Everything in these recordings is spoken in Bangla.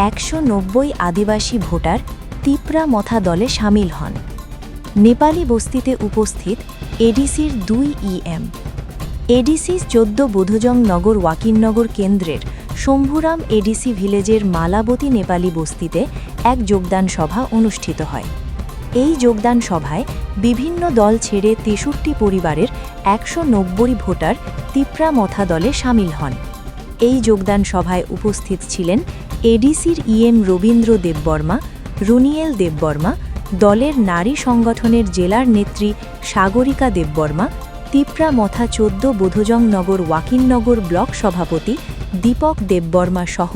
190 আদিবাসী ভোটার তিপ্রা মথা দলে সামিল হন। নেপালি বস্তিতে উপস্থিত এডিসির 2 ইএম। এডিসি 14 বোধজং নগর ওয়াকিননগর কেন্দ্রের শম্ভুরাম এডিসি ভিলেজের মালাবতী নেপালি বস্তিতে এক যোগদান সভা অনুষ্ঠিত হয়। এই যোগদান সভায় বিভিন্ন দল ছেড়ে 63 পরিবারের 190 ভোটার তিপ্রা মথা দলে সামিল হন। এই যোগদান সভায় উপস্থিত ছিলেন এডিসির ইএম রবীন্দ্র দেববর্মা, রুনিয়েল দেববর্মা, দলের নারী সংগঠনের জেলার নেত্রী সাগরিকা দেববর্মা, তিপ্রা মথা 14 বোধজং নগর ওয়াকিননগর ব্লক সভাপতি দীপক দেববর্মা সহ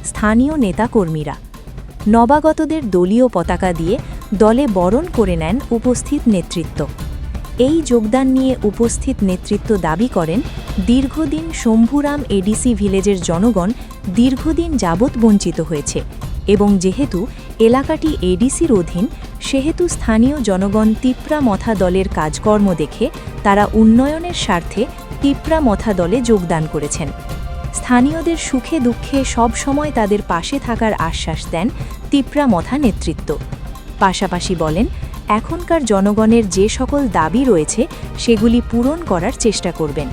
স্থানীয় নেতাকর্মীরা। নবাগতদের দলীয় পতাকা দিয়ে দলে বরণ করে নেন উপস্থিত নেতৃত্ব। এই যোগদান নিয়ে উপস্থিত নেতৃত্ব দাবি করেন, দীর্ঘদিন শম্ভুরাম এডিসি ভিলেজের জনগণ দীর্ঘদিন যাবৎ বঞ্চিত হয়েছে এবং যেহেতু এলাকাটি এডিসির অধীন, সেহেতু স্থানীয় জনগণ তিপ্রা মথা দলের কাজকর্ম দেখে তারা উন্নয়নের স্বার্থে তিপ্রা মথা দলে যোগদান করেছেন। স্থানীয়দের সুখে দুঃখে সব সময় তাদের পাশে থাকার আশ্বাস দেন তিপ্রা মথা নেতৃত্ব। পাশাপাশি বলেন, এখনকার জনগণের যে সকল দাবি রয়েছে সেগুলি পূরণ করার চেষ্টা করবেন।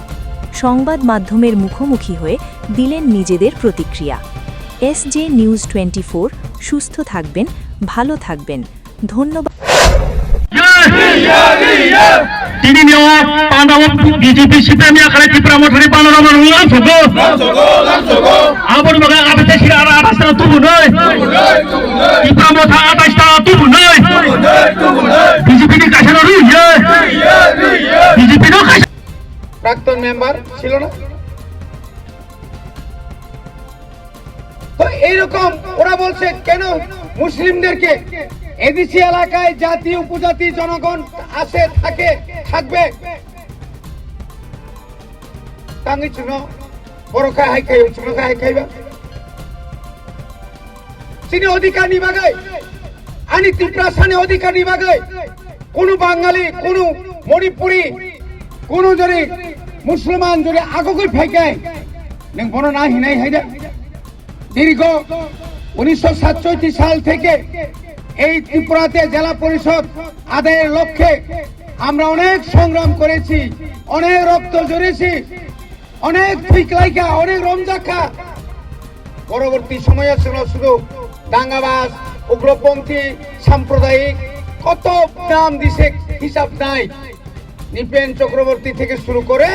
সংবাদ মাধ্যমের মুখোমুখি হয়ে দিলেন নিজেদের প্রতিক্রিয়া। এসজে নিউজ 24, সুস্থ থাকবেন, ভালো থাকবেন। ধন্যবাদ। প্রাক্তন মেম্বার ছিল না তো এইরকম ওরা বলছে কেন মুসলিমদেরকে এডিসি এলাকায় জাতি উপজাতি জনগণ আছে থাকবে তাঙ্গি চুন বড় খাই খাইবা চিনি অধিকার নিবাগাই আনি ত্রিপুরা সানে অধিকার নিবাগাই কোন বাঙালি কোন মণিপুরি কোন যদি মুসলমান যদি আগগৈ ফাইকাই নং বড় না হিনাই হাইদা দীর্ঘ 1967 সাল থেকে এই ত্রিপুরাতে জেলা পরিষদ আদায়ের লক্ষ্যে আমরা অনেক সংগ্রাম করেছি, অনেক রক্ত ঝরেছি, অনেক ফিকলাইকা, অনেক রমজাখা। পরবর্তী সময়ে ছিল শুধু দাঙ্গাবাজ, উগ্রপন্থী, সাম্প্রদায়িক কত নাম দিছে হিসাব নাই। নিপেন চক্রবর্তী থেকে শুরু করে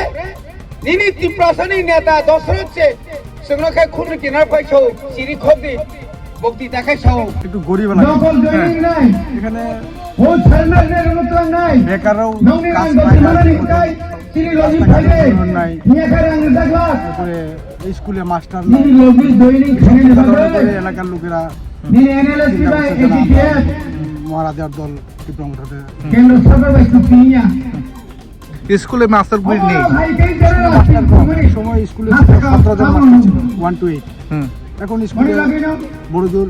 যিনি ত্রিপুরাসানী নেতা দশরথে সেগুলো খাই খুন কিনার পাইছো চিনি খবদি বক্তি দেখাইছো একটু গরিব এখানে বেকারও স্কুলে মাস্টার এলাকার লোকেরা মহারাজার দল স্কুলে মাস্টার বই নেই সময় স্কুলে 17 জন মাস্টার ছিল 1 to 8 এখন স্কুলে বড় জোর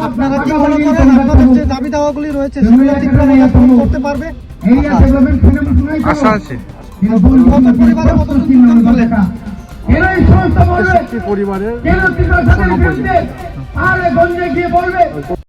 আপনারা কি মনে করেন আপনাদের যে দাবি দাওয়াগুলি রয়েছে সেগুলো করতে পারবে? আশা আছে। কত পরিবারের মতো পরিবারের